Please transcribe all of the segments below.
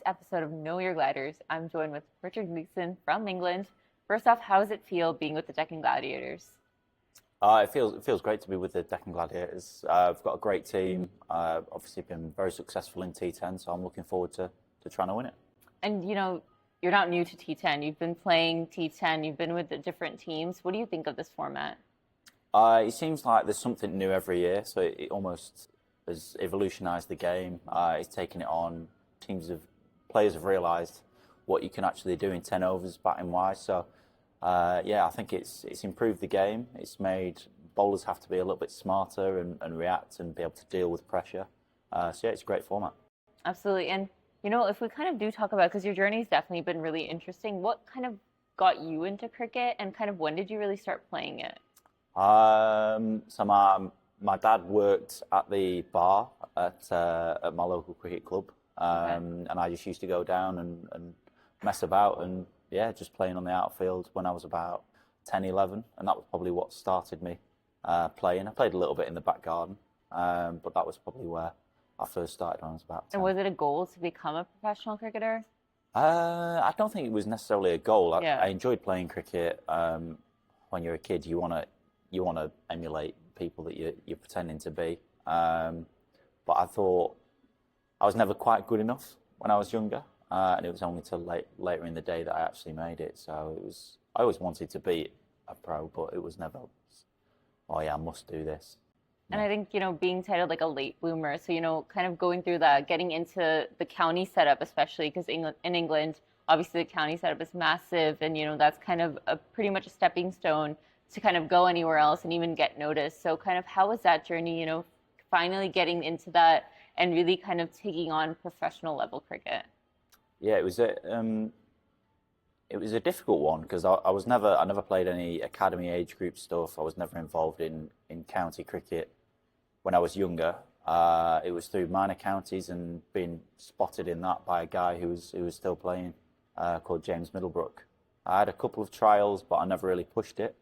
episode of Know Your Gladiators. I'm joined with Richard Gleeson from England. First off, how does it feel being with the Deccan Gladiators? It feels great to be with the Deccan Gladiators. I've got a great team. Obviously been very successful in T10, so I'm looking forward to trying to win it. And you're not new to T10. You've been playing T10. You've been with the different teams. What do you think of this format? It seems like there's something new every year, so it almost has evolutionised the game. It's taken it on. Players have realised what you can actually do in 10 overs batting wise. So I think it's improved the game. It's made bowlers have to be a little bit smarter and react and be able to deal with pressure. It's a great format. Absolutely. And if we kind of do talk about, because your journey's definitely been really interesting, what kind of got you into cricket and kind of when did you really start playing it? So my dad worked at the bar at my local cricket club, and I just used to go down and mess about and just playing on the outfield when I was about 10, 11, and that was probably what started me playing. I played a little bit in the back garden, but that was probably where I first started when I was about 10. And was it a goal to become a professional cricketer? I don't think it was necessarily a goal. I enjoyed playing cricket. When you're a kid, you want to emulate people that you're pretending to be. But I thought I was never quite good enough when I was younger, and it was only till later in the day that I actually made it. So I always wanted to be a pro, but it was never, oh yeah, I must do this. And I think, being titled like a late bloomer, so, kind of going through that, getting into the county setup, especially because in England, obviously the county setup is massive, and, that's kind of pretty much a stepping stone to kind of go anywhere else and even get noticed. So kind of how was that journey, finally getting into that and really kind of taking on professional level cricket? Yeah, it was a difficult one because I never played any academy age group stuff. I was never involved in county cricket when I was younger. It was through minor counties and being spotted in that by a guy who was still playing, called James Middlebrook. I had a couple of trials, but I never really pushed it.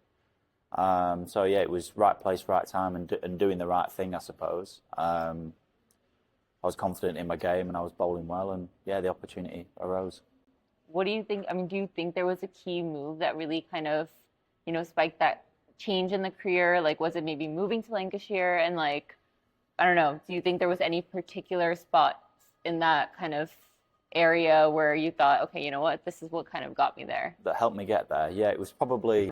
It was right place, right time, and doing the right thing, I suppose. I was confident in my game and I was bowling well, and the opportunity arose. What do you think? I mean, do you think there was a key move that really kind of, spiked that change in the career? Like, was it maybe moving to Lancashire? And like, I don't know, do you think there was any particular spot in that kind of area where you thought, okay, you know what, this is what kind of got me there? That helped me get there. Yeah, it was probably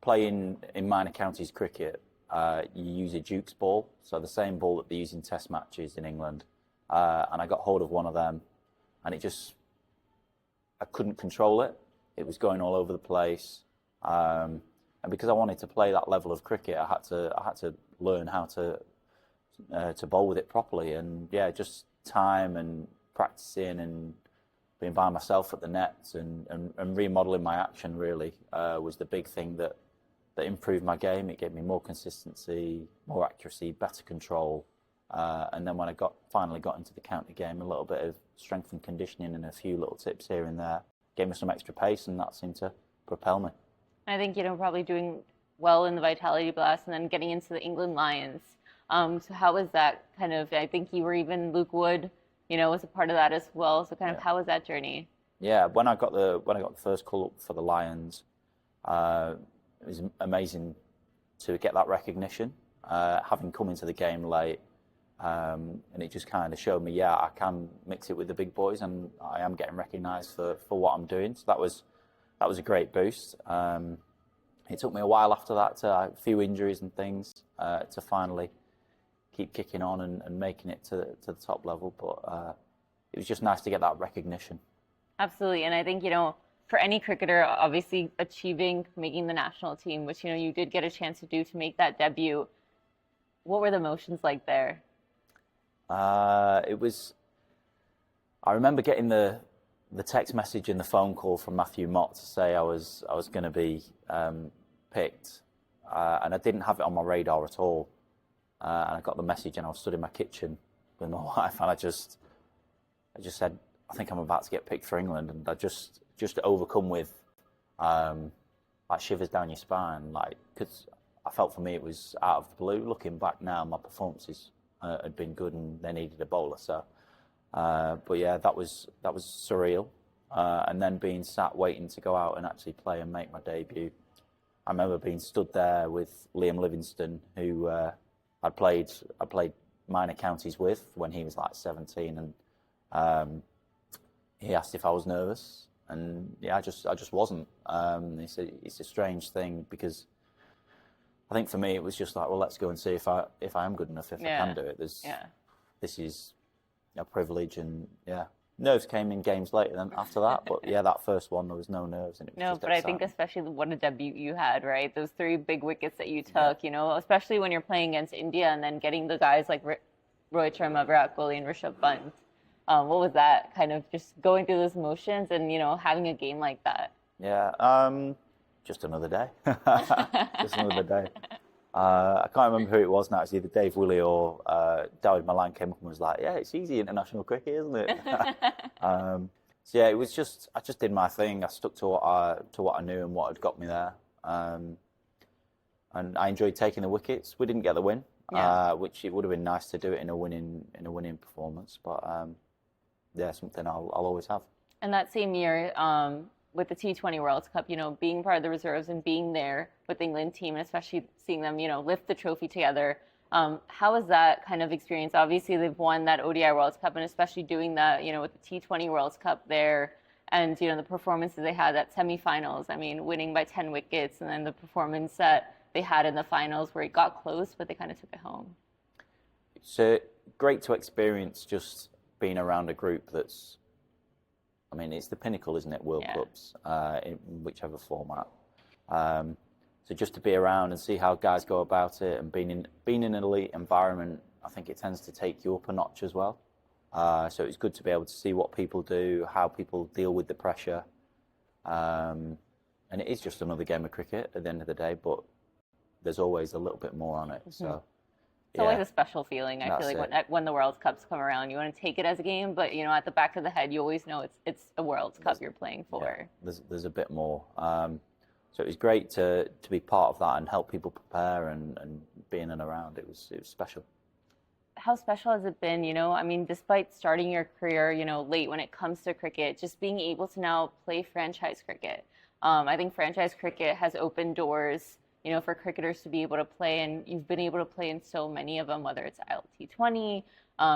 playing in minor counties cricket. You use a Duke's ball, so the same ball that they use in test matches in England. And I got hold of one of them, and I couldn't control it. It was going all over the place. And because I wanted to play that level of cricket, I had to learn how to bowl with it properly. And just time and practicing and being by myself at the nets and remodeling my action really was the big thing that improved my game. It gave me more consistency, more accuracy, better control. And then when I finally got into the county game, a little bit of strength and conditioning and a few little tips here and there gave me some extra pace, and that seemed to propel me. I think, probably doing well in the Vitality Blast and then getting into the England Lions. So how was that kind of, I think you were even Luke Wood, was a part of that as well. So kind of how was that journey? Yeah, when I got the first call up for the Lions, it was amazing to get that recognition, having come into the game late. And it just kind of showed me, I can mix it with the big boys, and I am getting recognised for what I'm doing. So that was a great boost. It took me a while after that, a few injuries and things, to finally keep kicking on and making it to the top level. But it was just nice to get that recognition. Absolutely. And I think, for any cricketer, obviously making the national team, which, you did get a chance to do to make that debut. What were the emotions like there? I remember getting the text message and the phone call from Matthew Mott to say I was going to be picked, and I didn't have it on my radar at all. And I got the message, and I was stood in my kitchen with my wife, and I just said, I think I'm about to get picked for England, and I just overcome with like shivers down your spine, like, because I felt for me it was out of the blue. Looking back now, my performances had been good, and they needed a bowler, so But yeah, that was surreal. And then being sat waiting to go out and actually play and make my debut. I remember being stood there with Liam Livingston, who I played minor counties with when he was like 17, and he asked if I was nervous, and yeah, I just wasn't. It's a strange thing, because I think for me it was just like, well, let's go and see if I am good enough, if I can do it. This is a privilege, and yeah, nerves came in games later than after that, but yeah, that first one there was no nerves, and it was No, just but I exciting. think especially what a debut you had, right? Those 3 big wickets that you took, you know, especially when you're playing against India and then getting the guys like Rohit Sharma, Virat Kohli, and Rishabh Pant. What was that, kind of just going through those motions and, you know, having a game like that? Yeah, just another day. Just another day. I can't remember who it was now. It's either Dave Willey or Dawid Malan came up and was like, "Yeah, it's easy international cricket, isn't it?" So yeah, it was just, I just did my thing. I stuck to what I knew and what had got me there. And I enjoyed taking the wickets. We didn't get the win, which it would have been nice to do it in a winning performance. But yeah, something I'll always have. And that same year, with the T20 World Cup, you know, being part of the reserves and being there with the England team, and especially seeing them, you know, lift the trophy together. How was that kind of experience? Obviously, they've won that ODI World Cup, and especially doing that, you know, with the T20 World Cup there, and you know the performances they had at semifinals. I mean, winning by 10 wickets, and then the performance that they had in the finals where it got close, but they kind of took it home. It's great to experience just being around a group that's, I mean, it's the pinnacle, isn't it? World Cups, in whichever format. So just to be around and see how guys go about it, and being in an elite environment, I think it tends to take you up a notch as well. So it's good to be able to see what people do, how people deal with the pressure. And it is just another game of cricket at the end of the day, but there's always a little bit more on it. So it's always a special feeling. I feel like when the World Cups come around, you want to take it as a game, but you know, at the back of the head, you always know it's a World Cup you're playing for. Yeah, there's a bit more. So it was great to be part of that and help people prepare, and being in and around. It was special. How special has it been? You know, I mean, despite starting your career, you know, late when it comes to cricket, just being able to now play franchise cricket. I think franchise cricket has opened doors, you know, for cricketers to be able to play, and you've been able to play in so many of them, whether it's ILT20,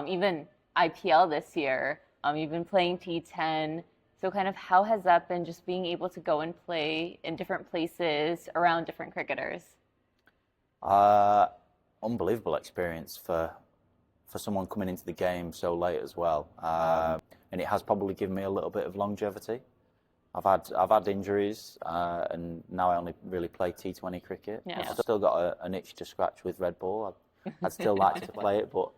even IPL this year. You've been playing T10. So kind of how has that been, just being able to go and play in different places around different cricketers? Unbelievable experience for someone coming into the game so late as well. And it has probably given me a little bit of longevity. I've had injuries, and now I only really play T20 cricket. Yeah. I've still got an itch to scratch with red ball. I'd still like to play it, but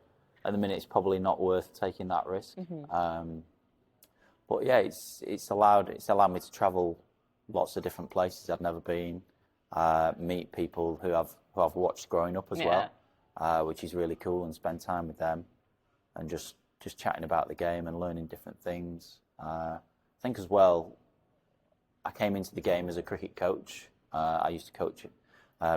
at the minute it's probably not worth taking that risk. But yeah, it's allowed me to travel lots of different places I've never been, meet people who I've watched growing up as well, which is really cool, and spend time with them, and just chatting about the game and learning different things. I think as well, I came into the game as a cricket coach. I used to coach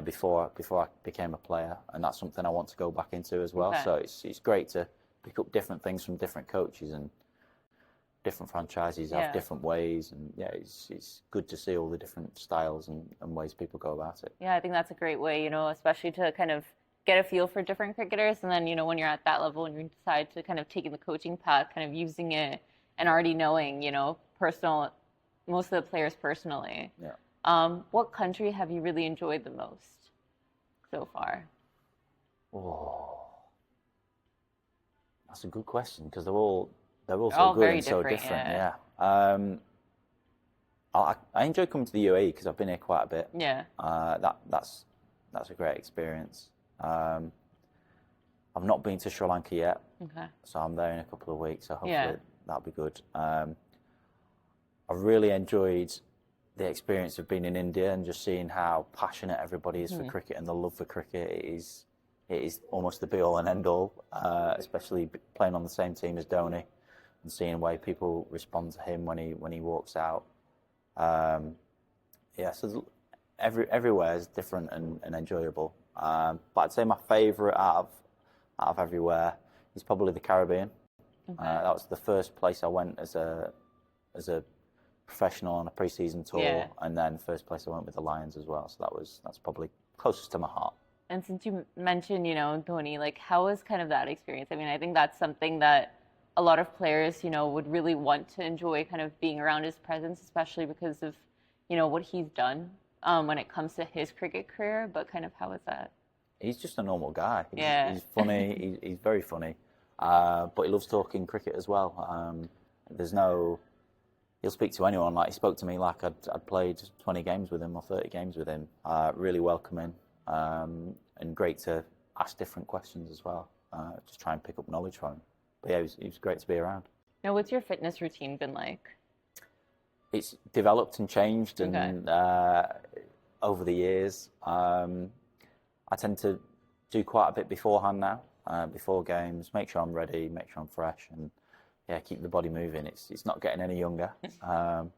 before I became a player, and that's something I want to go back into as well. So it's great to pick up different things from different coaches, and different franchises have different ways, and yeah, it's good to see all the different styles and ways people go about it. Yeah, I think that's a great way, you know, especially to kind of get a feel for different cricketers, and then, you know, when you're at that level and you decide to kind of take the coaching path, kind of using it and already knowing, you know, most of the players personally. Yeah. What country have you really enjoyed the most so far? Oh, that's a good question, because they're all so good and so different. Yeah. I enjoy coming to the UAE because I've been here quite a bit. Yeah. That's a great experience. I've not been to Sri Lanka yet. Okay. So I'm there in a couple of weeks. So hopefully that'll be good. I've really enjoyed the experience of being in India and just seeing how passionate everybody is for cricket, and the love for cricket. It is almost the be all and end all, especially playing on the same team as Dhoni, and seeing the way people respond to him when he walks out. So everywhere is different and enjoyable. But I'd say my favourite out of everywhere is probably the Caribbean. Okay. That was the first place I went as a professional on a pre-season tour, Yeah. and then first place I went with the Lions as well. So that's probably closest to my heart. And since you mentioned, Tony, like how was kind of that experience? I mean, I think that's something that a lot of players, would really want to enjoy kind of being around his presence, especially because of, what he's done when it comes to his cricket career. But kind of how was that? He's just a normal guy. Yeah. He's funny. He's very funny, but he loves talking cricket as well. He'll speak to anyone. Like he spoke to me like I'd played 20 games with him or 30 games with him. Really welcoming, and great to ask different questions as well. Just try and pick up knowledge from him. But yeah, he was great to be around. Now, what's your fitness routine been like? It's developed and changed, and Okay. over the years, I tend to do quite a bit beforehand now, before games. Make sure I'm ready, make sure I'm fresh, and yeah, keep the body moving. It's not getting any younger. So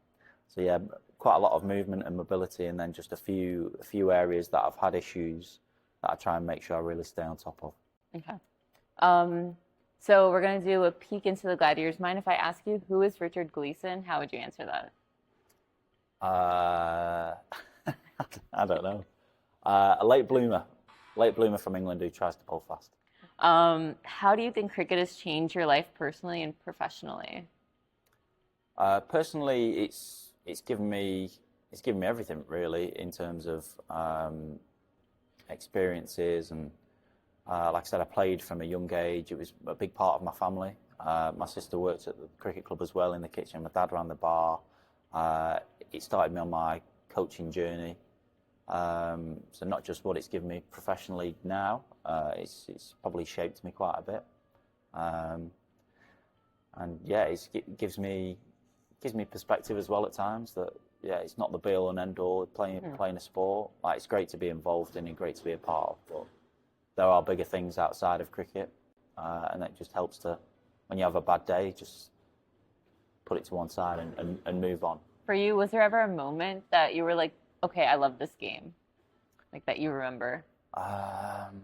yeah, quite a lot of movement and mobility, and then just a few areas that I've had issues that I try and make sure I really stay on top of. Okay. So we're going to do a peek into the Gladiators. Mind if I ask you, who is Richard Gleeson? How would you answer that? I don't know. A late bloomer from England who tries to bowl fast. How do you think cricket has changed your life personally and professionally? Personally, it's given me everything really in terms of experiences, and like I said, I played from a young age. It was a big part of my family. My sister worked at the cricket club as well in the kitchen. My dad ran the bar. It started me on my coaching journey. So not just what it's given me professionally now, it's probably shaped me quite a bit. And yeah, it gives me perspective as well at times, that yeah, it's not the be all and end all playing a sport. Like, it's great to be involved in and great to be a part of, but there are bigger things outside of cricket, and that just helps to, when you have a bad day, just put it to one side and move on. For you, was there ever a moment that you were like, okay, I love this game, like that you remember? I'm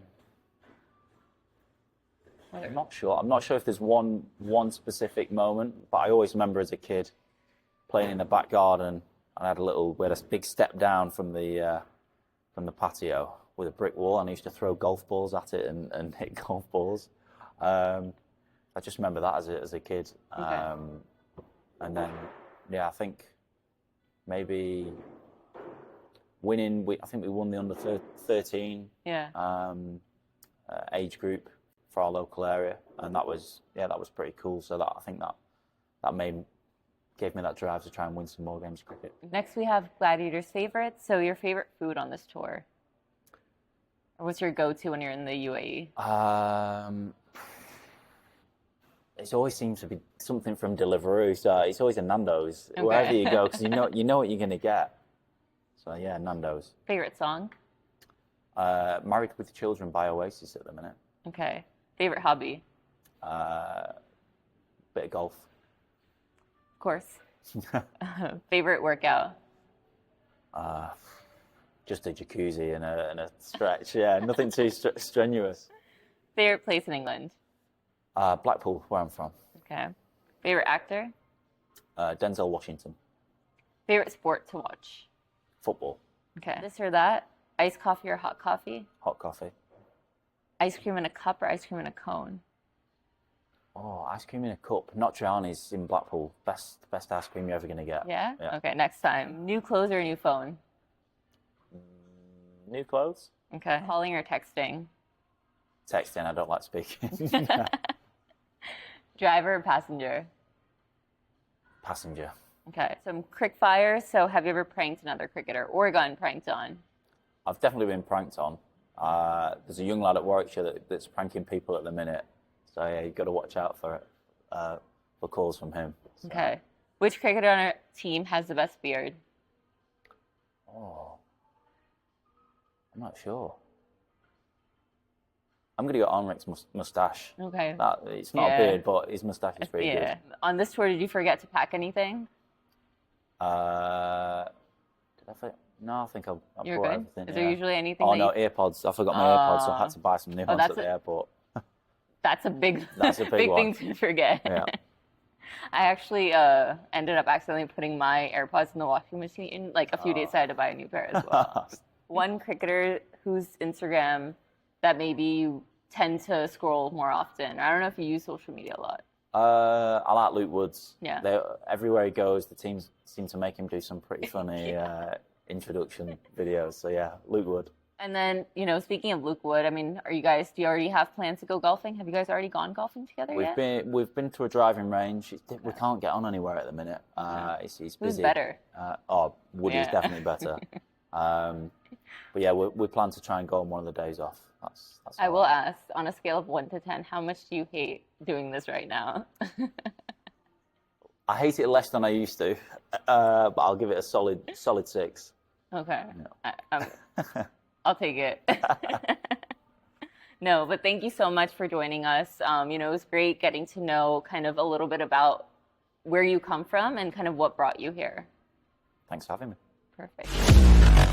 not sure. I'm not sure if there's one specific moment, but I always remember as a kid playing in the back garden. We had a big step down from the patio with a brick wall, and I used to throw golf balls at it and hit golf balls. I just remember that as a kid. Okay. And then, yeah, I think maybe winning. I think we won the under 13 Yeah. age group for our local area, and that was pretty cool. So I think that gave me that drive to try and win some more games of cricket. Next, we have Gladiators favorites. So your favorite food on this tour? Or what's your go-to when you're in the UAE? It always seems to be something from Deliveroo, so it's always a Nando's Okay. wherever you go, because you know what you're going to get. So yeah, Nando's. Favorite song? Married with Children by Oasis at the minute. Okay. Favorite hobby? Bit of golf. Of course. Favorite workout? Just a jacuzzi and a stretch. Yeah, nothing too strenuous. Favorite place in England? Blackpool, where I'm from. Okay. Favorite actor? Denzel Washington. Favorite sport to watch? Football. Okay. This or that? Iced coffee or hot coffee? Hot coffee. Ice cream in a cup or ice cream in a cone? Oh, ice cream in a cup. Notriani's in Blackpool. Best ice cream you're ever going to get. Yeah? Yeah. Okay, next time. New clothes or new phone? New clothes? Okay. Calling or texting? Texting, I don't like speaking. Driver or passenger? Passenger. Okay. Some quick fire. So have you ever pranked another cricketer or gotten pranked on? I've definitely been pranked on. There's a young lad at Warwickshire that's pranking people at the minute. So yeah, you've got to watch out for calls from him. So. Okay. Which cricketer on our team has the best beard? Oh, I'm not sure. I'm going to go Henrik's moustache. Okay. It's not a beard, but his moustache is pretty good. On this tour, did you forget to pack anything? Did I forget? No, I think I You're brought good? everything. Is there usually anything? Oh no, earpods. I forgot my earpods, so I had to buy some new ones at the airport. That's a big, That's a big big one. thing to forget. Yeah. I actually ended up accidentally putting my AirPods in the washing machine. Like a few days, I had to buy a new pair as well. One cricketer whose Instagram that maybe you tend to scroll more often. I don't know if you use social media a lot. I like Luke Woods. Yeah. Everywhere he goes, the teams seem to make him do some pretty funny introduction videos. So yeah, Luke Wood. And then, speaking of Luke Wood, I mean, do you already have plans to go golfing? Have you guys already gone golfing together yet? We've been to a driving range. We can't get on anywhere at the minute. It's busy. Who's better? Woody's definitely better. But yeah, we plan to try and go on one of the days off. That's I will ask, on a scale of 1 to 10, how much do you hate doing this right now? I hate it less than I used to, but I'll give it a solid 6. Okay. Yeah. I'll take it. No, but thank you so much for joining us. It was great getting to know kind of a little bit about where you come from and kind of what brought you here. Thanks for having me. Perfect.